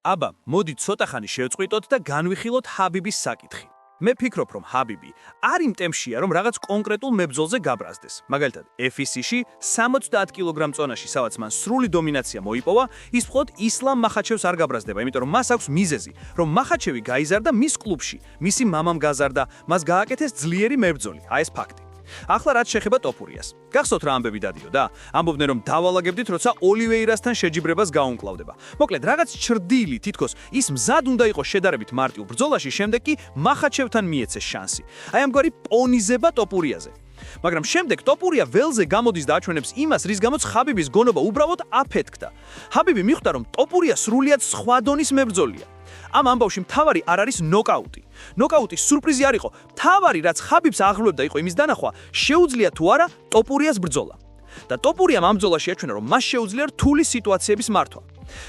აბა, მოდით ცოტა ხანი შევწყვიტოთ და განვიხილოთ ჰაბიბის საკითხი. მე ფიქრობ, რომ ჰაბიბი არ იმ ტემპშია, რომ რაღაც კონკრეტულ მებრძოლზე გაბრაზდეს. მაგალითად, FEC-ში 70 კილოგრამ წონაში, სადაც მან სრული დომინაცია მოიპოვა, ის მხოლოდ ისლამ მახაჩევს არ გაბრაზდება, იმიტომ რომ მას აქვს მიზეზი, რომ მახაჩევი გაიზარდა მის კლუბში, მისი მამამ გაზარდა, მას გააკეთეს ძლიერი მებრძოლი. აი ეს ფაქტი. ახლა რაც შეეხება ტოპურიას. გახსოვთ რა ამბები დადიოდა? ამბობდნენ რომ დავალაგებდით, როცა ოლივეირასთან შეჯიბრებას გაუმკლავდება. მოკლედ, რაღაც ჩრდილი, თითქოს ის მზად უნდა იყოს შედარებით მარტივ ბრძოლაში, შემდეგ კი მახაჩევთან მიეცეს შანსი. აი ამგვარი პონიზება ტოპურიაზე. მაგრამ შემდეგ ტოპურია ველზე გამოდის და აჩვენებს იმას, რის გამოც ჰაბიბის გონობა უბრალოდ აფეთქდა. ჰაბიბი მიხვდა, რომ ტოპურია სრულიად სხვა დონის მებრძოლია. ამ ამბავში მთავარი არ არის ნოკაუტი. ნოკაუტის სურპრიზი არ იყო. მთავარი, რაც ჰაბიბს აღლუებდა, იყო იმის დანახვა, შეუძლია თუ არა ტოპურიას ბრძოლა. და ტოპურიამ ამ ბრძოლაში აჩვენა, რომ მას შეუძლია რთული სიტუაციების მართვა.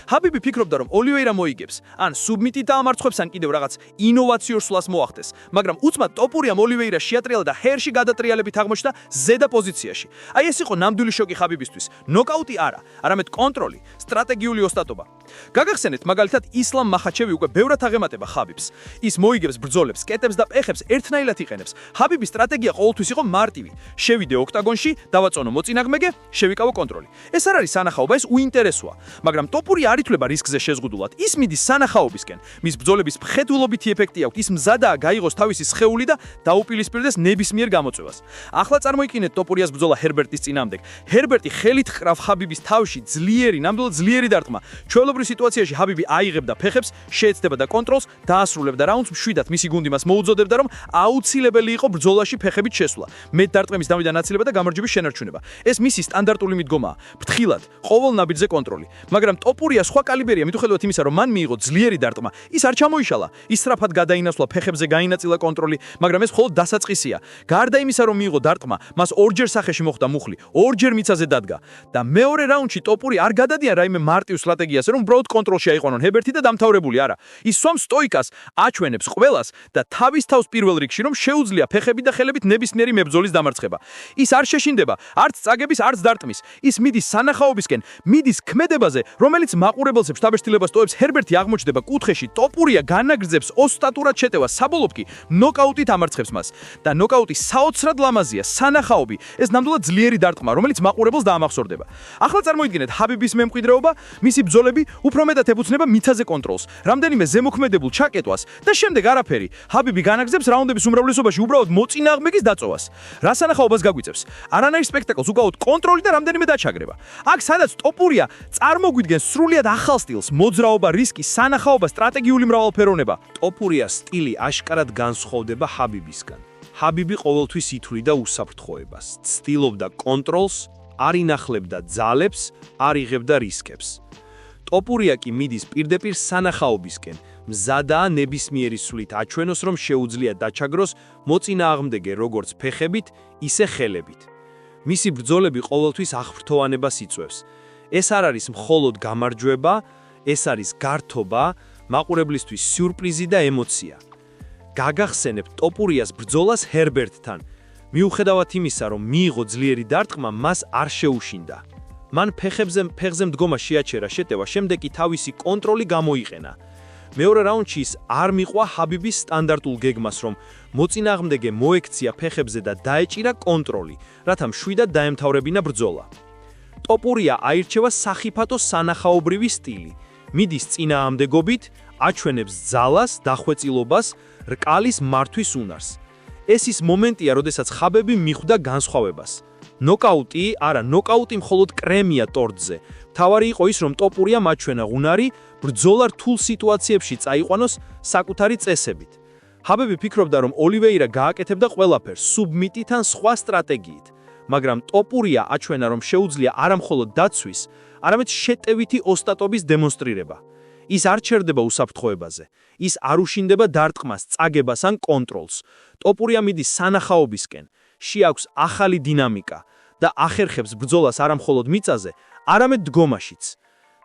ჰაბიბი ფიქრობდა, რომ ოლივეირა მოიგებს, ან სუბმიტით დაამარცხებს, ან კიდევ რაღაც ინოვაციურ სვლას მოახდეს, მაგრამ უცბად ტოპურიამ ოლივეირას შეატრიალა და ჰერში გადატრიალებით აღმოჩნდა ზედა პოზიციაში. აი ეს იყო ნამდვილი შოკი ჰაბიბისთვის. ნოკაუტი არა, არამედ კონტროლი, სტრატეგიული ოსტატობა. გაგახსენეთ, მაგალითად, ისლამ მახაჩევი უკვე ბევრად აღემატება ჰაბიბს. ის მოიგებს ბრძოლებს, კეტებს და პეხებს ერთნაირად იყენებს. ჰაბიბის სტრატეგია ყოველთვის იყო მარტივი. შევიდე ოქტაგონში, დავაწონო მოწინააღმდეგე, შევიკავო კონტროლი. ეს არ არის სანახაობა, ეს უინტერესოა, მაგრამ ტოპურია არ ითვლება რისკზე შეზღუდულად. ის მიდის სანახაობისკენ. მის ბრძოლების მხედველობითი ეფექტი აქვს. ის მზადაა გაიღოს თავისი სხეული და დაუპილისპირდეს ნებისმიერ გამოწვევას. ახლა წარმოიდგინეთ ტოპურიას ბრძოლა ჰერბერტის წინააღმდეგ. ჰერბერტი ხელით ჰყრავს ჰაბიბის თავში, ძლიერი, ნამდვილად ძლიერი დარტყმა. ჩვეულებრივ სიტუაციაში ჰაბიბი აიღებდა ფეხებს, შეეცდებოდა კონტროლს, დაასრულებდა რაუნდს, მშვიდად მისი გუნდი მას მოუძოდებდა, რომ აუცილებელი იყო ბრძოლაში ფეხებით შესვლა. მეტ დარტყმების დამიდან აცილება და გამარჯვების შენარჩუნება. ეს მისი სტანდარტული მიდგომაა. ფრთხილად, ყოველ ნაბიჯზე კონტროლი. მაგრამ ტოპურია სხვა კალიბერია, მიუხედავად იმისა, რომ მან მიიღო ძლიერი დარტყმა, ის არ ჩამოიშალა. ის სწრაფად გადაინაცვლა, ფეხებზე გაინაწილა კონტროლი, მაგრამ ეს მხოლოდ დასაწყისია. გარდა იმისა, რომ მიიღო დარტყმა, მას ორჯერ სახეში მოხვდა მუხლი, ორჯერ მიწაზე დადგა და მეორე რაუნდში ტოპური არ გადადიან რაიმე მარტივ სტრატეგიას, რომ ბროდ კონტროლში აიყვანონ ჰერბერტი და დამთავრებული არა. ის სვამს სტოიკას, აჩვენებს ყველას და თავის თავს პირველ რიგში, რომ შეუძლია ფეხები და ხელებით ნებისმიერი მებრძოლის დამარცხება. ის არ შეშინდება, არც წაგების, არც დარტყმის. ის მიდის სანახაობისკენ, მიდის ქმედებაზე, რომელიც მაყურებელს შტაბეშტილებას ტოვებს. ჰერბერტი აღმოჩნდება კუთხეში, ტოპურია განაგრძობს ოსტატურად შეტევას, საბოლოოდ კი ნოკაუტით ამარცხებს მას. და ნოკაუტი საოცრად ლამაზია, სანახაობი, ეს ნამდვილად ძლიერი დარტყმა, რომელიც მაყურებელს დაამახსოვრდება. ახლა წარმოიდგინეთ ჰაბიბის მემკვიდრეობა, მისი ბრძოლები უფრო მეტად ეფუძნება მიწაზე კონტროლს, რამდენიმე ზემოქმედებულ ჩაკეტვას და შემდეგ არაფერი. ჰაბიბი განაგრძობს რაუნდების უმრავლესობაში უბრალოდ მოწინააღმდეგის დაწოვას. რა სანახაობას გაგვიწევს? არანაირ სპექტაკლს, უკავოდ კონტროლი და რამდენიმე დაჩაგრება. აქ სადაც ტოპურია წარმოგვიდგენს სრულიად ახალ სტილს, მოძრაობა, რისკი, სანახაობა, სტრატეგიული მრავალფეროვნება. ტოპურიას სტილი აშკარად განსხვავდება ჰაბიბისგან. ჰაბიბი ყოველთვის ითვლიდა უსაფრთხოებას, ცდილობდა კონტროლს, არ ინახლებდა ძალებს, არ იღებდა რისკებს. ტოპურია კი მიდის პირდაპირ სანახაობისკენ, მზადაა ნებისმიერი სვლით აჩვენოს, რომ შეუძლია დაჩაგროს მოწინააღმდეგე როგორც ფეხებით, ისე ხელებით. მისი ბრძოლები ყოველთვის აღფრთოვანებას იწვევს. ეს არ არის მხოლოდ გამარჯვება, ეს არის გართობა, მაყურებლისთვის სიურპრიზი და ემოცია. გაგახსენებთ ტოპურიას ბრძოლას ჰერბერტთან. მიუხედავად იმისა, რომ მიიღო ძლიერი დარტყმა, მას არ შეუშინდა. მან ფეხზე მდგომა შეაჩერა შეტევა, შემდეგ კი თავისი კონტროლი გამოიყენა. მეორე რაუნდში ის არ მიყვა ჰაბიბის სტანდარტულ გეგმას, რომ მოწინააღმდეგე მოექცია ფეხებზე და დაეჭირა კონტროლი, რათა მშვიდად დაემთავრებინა ბრძოლა. ტოპურია აირჩევა სახიფათო სანახაობრივი სტილი. მიდის წინააღმდეგობით, აჩვენებს ძალას, დახვეწილობას, რკალის მართვის უნარს. ეს ის მომენტია, როდესაც ჰაბიბი მიხვდა განსხვავებას. ნოკაუტი, არა, ნოკაუტი მხოლოდ კრემია ტორტზე. მთავარი იყო ის, რომ ტოპურიამ აჩვენა უნარი, ბრძოლა რთულ სიტუაციებში წაიყვანოს საკუთარი წესებით. ჰაბიბი ფიქრობდა, რომ ოლივეირა გააკეთებდა ყველაფერს, სუბმიტით ან სხვა სტრატეგიით. მაგრამ ტოპურია აჩვენა, რომ შეუძლია არა მხოლოდ დაცვის, არამედ შეტევითი ოსტატობის დემონსტრირება. ის არ ჩერდება უსაფრთხოებაზე. ის არ უშინდება დარტყმას, წაგებას ან კონტროლს. ტოპურია მიდის სანახაობისკენ, შეაქვს ახალი დინამიკა და ახერხებს ბრძოლას არა მხოლოდ მიწაზე, არამედ დგომაშიც.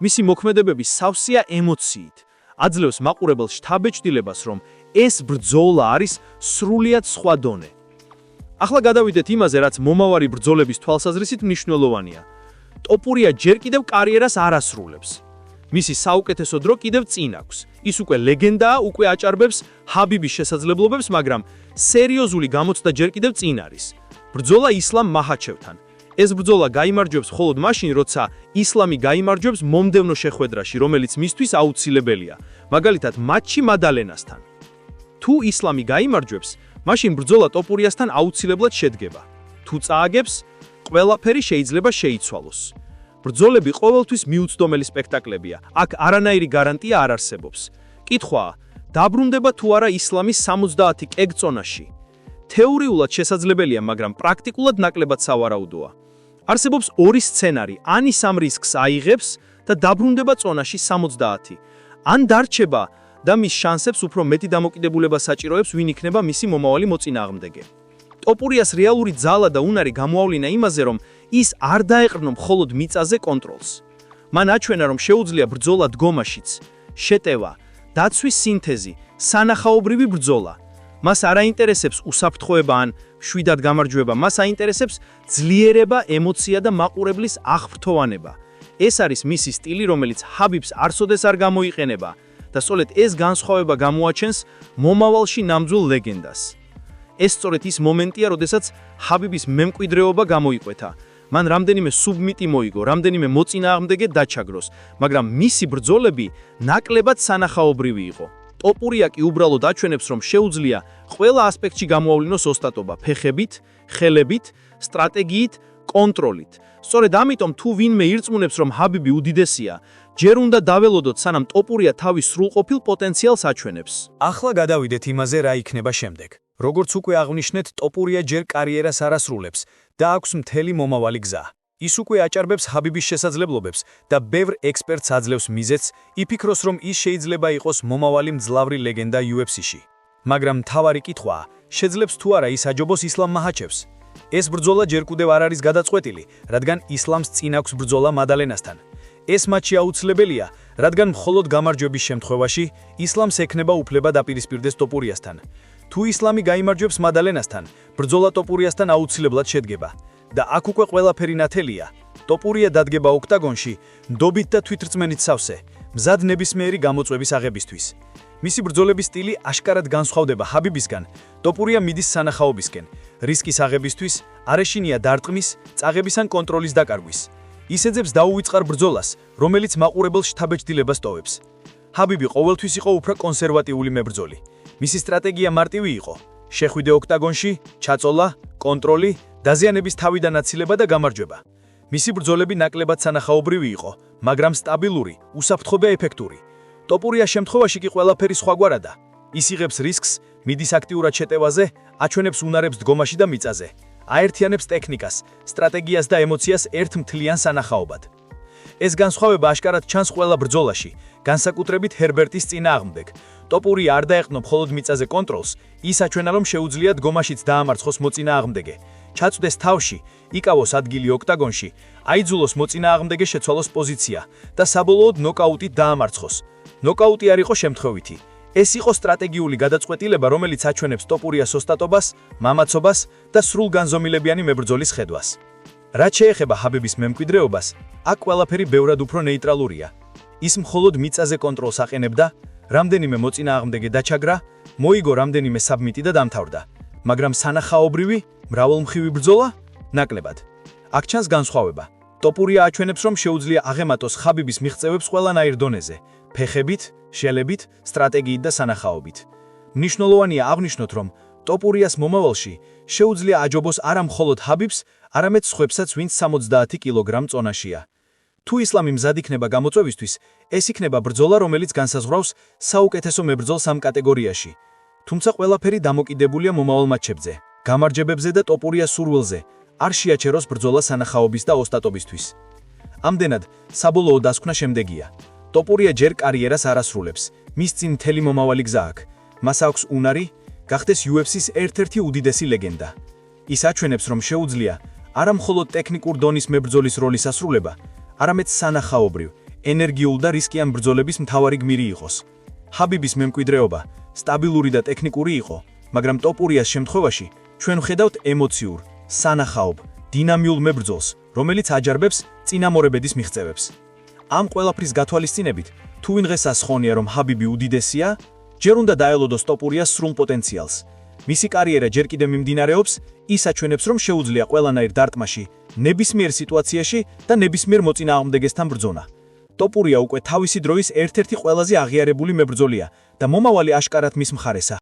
მისი მოქმედებები სავსეა ემოციით. აძლევს მაყურებელს შთაბეჭდილებას, რომ ეს ბრძოლა არის სრულიად სხვა დონე. ახლა გადავიდეთ იმაზე, რაც მომავალი ბრძოლების თვალსაზრისით მნიშვნელოვანია. ტოპურია ჯერ კიდევ კარიერას არ ასრულებს. მისი საუკეთესო დრო კიდევ წინ აქვს. ის უკვე ლეგენდაა, უკვე აჭარბებს ჰაბიბის შესაძლებლობებს, მაგრამ სერიოზული გამოცდა ჯერ კიდევ წინ არის. ბრძოლა ისლამ მაჰაჩევთან. ეს ბრძოლა გაიმარჯვებს მხოლოდ მაშინ, როცა ისლამი გაიმარჯვებს მომდევნო შეხვედრაში, რომელიც მისთვის აუცილებელია, მაგალითად მატჩი მადალენასთან. თუ ისლამი გაიმარჯვებს, მაშინ ბრძოლა ტოპურიასთან აუცილებლად შედგება. თუ წააგებს, ყველაფერი შეიძლება შეიცვალოს. ბრძოლები ყოველთვის მიუწვდომელი სპექტაკლებია. აქ არანაირი გარანტია არ არსებობს. კითხვაა, დაბრუნდება თუ არა ისლამის 70 კეგწონაში? თეორიულად შესაძლებელია, მაგრამ პრაქტიკულად ნაკლებად სავარაუდოა. არსებობს ორი სცენარი, ან ის ამ რისკს აიღებს და დაბრუნდება წონაში 70, ან დარჩება და მის შანსებს უფრო მეტი დამოკიდებულება საჭიროებს, ვინ იქნება მისი მომავალი მოწინააღმდეგე. ტოპურიას რეალური ძალა და უნარი გამოავლინა იმაზე, რომ ის არ დაეყრდნო მხოლოდ მიწაზე კონტროლს. მან აჩვენა, რომ შეუძლია ბრძოლა დგომაშიც, შეტევა, დაცვის სინთეზი, სანახაობრივი ბრძოლა. მას არ აინტერესებს უსაფრთხოება ან შვიდად გამარჯვება, მას აინტერესებს ძლიერება, ემოცია და მაყურებლის აღფრთოვანება. ეს არის მისი სტილი, რომელიც ჰაბიბს არასოდეს არ გამოიყენება და სწორედ ეს განსხვავება გამოაჩენს მომავალში ნამდვილ ლეგენდას. ეს სწორედ ის მომენტია, როდესაც ჰაბიბის მემკვიდრეობა გამოიკვეთა. მან რამდენიმე სუბმიტი მოიგო, რამდენიმე მოწინააღმდეგე დაჩაგროს, მაგრამ მისი ბრძოლები ნაკლებად სანახაობრივი იყო. ტოპურია კი უბრალოდ აჩვენებს, რომ შეუძლია ყველა ასპექტში გამოავლინოს ოსტატობა, ფეხებით, ხელებით, სტრატეგიით, კონტროლით. სწორედ ამიტომ თუ ვინმე ირწმუნებს, რომ ჰაბიბი უდიდესია, ჯერ უნდა დაველოდოთ, სანამ ტოპურია თავის სრულყოფილ პოტენციალს აჩვენებს. ახლა გადავიდეთ იმაზე, რა იქნება შემდეგ. როგორც უკვე აღვნიშნეთ, ტოპურია ჯერ კარიერას არ ასრულებს და აქვს მთელი მომავალი გზა. ის უკვე აჭარბებს ჰაბიბის შესაძლებლობებს და ბევრ ექსპერტს აძლევს მიზეზს, იფიქროს, რომ ის შეიძლება იყოს მომავალი მძლავრი ლეგენდა UFC-ში. მაგრამ მთავარი კითხვაა, შეძლებს თუ არა ის აჯობოს ისლამ მაჰაჩევს? ეს ბრძოლა ჯერ კიდევ არ არის გადაწყვეტილი, რადგან ისლამს წინ აქვს ბრძოლა მადალენასთან. ეს მატჩი აუცილებელია, რადგან მხოლოდ გამარჯვების შემთხვევაში ისლამს ექნება უფლება დაპირისპირდეს ტოპურიასთან. თუ ისლამი გაიმარჯვებს მადალენასთან, ბრძოლა ტოპურიასთან აუცილებლად შედგება. და აქ უკვე ყველაფერი ნათელია. ტოპურია დადგება ოქტაგონში, ნდობით და თვითრწმენით სავსე, მზად ნებისმიერი გამოწვევის აღებისთვის. მისი ბრძოლების სტილი აშკარად განსხვავდება ჰაბიბისგან, ტოპურია მიდის სანახაობისკენ, რისკის აღებისთვის, არეშინია დარტყმის, წაღების ან კონტროლის დაკარგვის. ის ეძებს დაუვიწყარ ბრძოლას, რომელიც მაყურებელს შთაბეჭდილებას ტოვებს. ჰაბიბი ყოველთვის იყო უფრო კონსერვატიული მებრძოლი. მისი სტრატეგია მარტივი იყო: შეხვიდე ოქტაგონში, ჩაწოლა, კონტროლი, დაზიანების თავიდან აცილება და გამარჯვება. მისი ბრძოლები ნაკლებად სანახაობრივი იყო, მაგრამ სტაბილური, უსაფრთხო და ეფექტური. ტოპურიას შემთხვევაში კი ყველაფერი სხვაგვარადა. ის იღებს რისკს, მიდის აქტიურად შეტევაზე, აჩვენებს უნარებს დგომაში და მიწაზე, აერთიანებს ტექნიკას, სტრატეგიას და ემოციას ერთ მთლიან სანახაობად. ეს განსხვავება აშკარად ჩანს ყველა ბრძოლაში, განსაკუთრებით ჰერბერტის წინააღმდეგ. ტოპურია არ დაეყნო მხოლოდ მიწაზე კონტროლს, ის აჩვენა, რომ შეუძლია დგომაშიც დაამარცხოს მოწინააღმდეგე. ჩაწვდეს თავში, იკავოს ადგილი ოქტაგონში, აიძულოს მოწინააღმდეგე შეცვალოს პოზიცია და საბოლოოდ ნოკაუტით დაამარცხოს. ნოკაუტი არ იყო შემთხვევითი. ეს იყო სტრატეგიული გადაწყვეტილება, რომელიც აჩვენებს ტოპურიას ოსტატობას, მამაცობას და სრულგანზომილებიანი მებრძოლის ხედვას. რაც შეეხება ჰაბიბის მემკვიდრეობას, აქ ყველაფერი ბევრად უფრო ნეიტრალურია. ის მხოლოდ მიწაზე კონტროლს აყენებდა, რამდენიმე მოწინააღმდეგე დაჩაგრა, მოიგო რამდენიმე საბმიტი და დამთავრდა. მაგრამ სანახაობრივი, მრავალმხრივი ბრძოლა ნაკლებად. აქ ჩანს განსხვავება. ტოპურია აჩვენებს, რომ შეუძლია აღემატოს ჰაბიბის მიღწევებს ყველანაირ დონეზე, ფეხებით, შელებით, სტრატეგიით და სანახაობით. მნიშვნელოვანია აღვნიშნოთ, რომ ტოპურიას მომავალში შეუძლია აჯობოს არა მხოლოდ ჰაბიბს, არამედ სხვებსაც, ვინც 70 კილოგრამ წონაშია. თუ ისლამი მზად იქნება გამოწვევისთვის, ეს იქნება ბრძოლა, რომელიც განსაზღვრავს საუკეთესო მებრძოლს ამ კატეგორიაში. თუმცა ყველაფერი დამოკიდებულია მომავალ მატჩებზე, გამარჯვებებზე და ტოპურიას სურვილზე, არ შეაჩეროს ბრძოლა სანახაობის და ოსტატობისთვის. ამდენად, საბოლოო დასკვნა შემდეგია. ტოპურია ჯერ კარიერას არ ასრულებს, მის წინ მთელი მომავალი გზა აქვს. მას აქვს უნარი, გახდეს UFC-ს ერთ-ერთი უდიდესი ლეგენდა. ის აჩვენებს, რომ შეუძლია არა მხოლოდ ტექნიკურ დონის მებრძოლის როლის ასრულება, არამედ სანახაობრივ, ენერგიულ და რისკიან ბრძოლების მთავარი გმირი იყოს. ჰაბიბის მემკვიდრეობა სტაბილური და ტექნიკური იყო, მაგრამ ტოპურიას შემთხვევაში ჩვენ ვხედავთ ემოციურ, სანახაობ, დინამიურ მებრძოლს, რომელიც აჯარბებს წინამორბედის მიღწევებს. ამ ყველაფრის გათვალისწინებით, თუ ვინღეს ასხონია, რომ ჰაბიბი უდიდესია, ჯერ უნდა დაელოდოს ტოპურიას სრულ პოტენციალს. მისი კარიერა ჯერ კიდევ მიმდინარეობს, ის აჩვენებს, რომ შეუძლია ყველანაირ დარტყმაში, ნებისმიერ სიტუაციაში და ნებისმიერ მოწინააღმდეგესთან ბრძონა. ტოპურია უკვე თავისი დროის ერთ-ერთი ყველაზე აღიარებული მებრძოლია და მომავალი აშკარად მის მხარესა.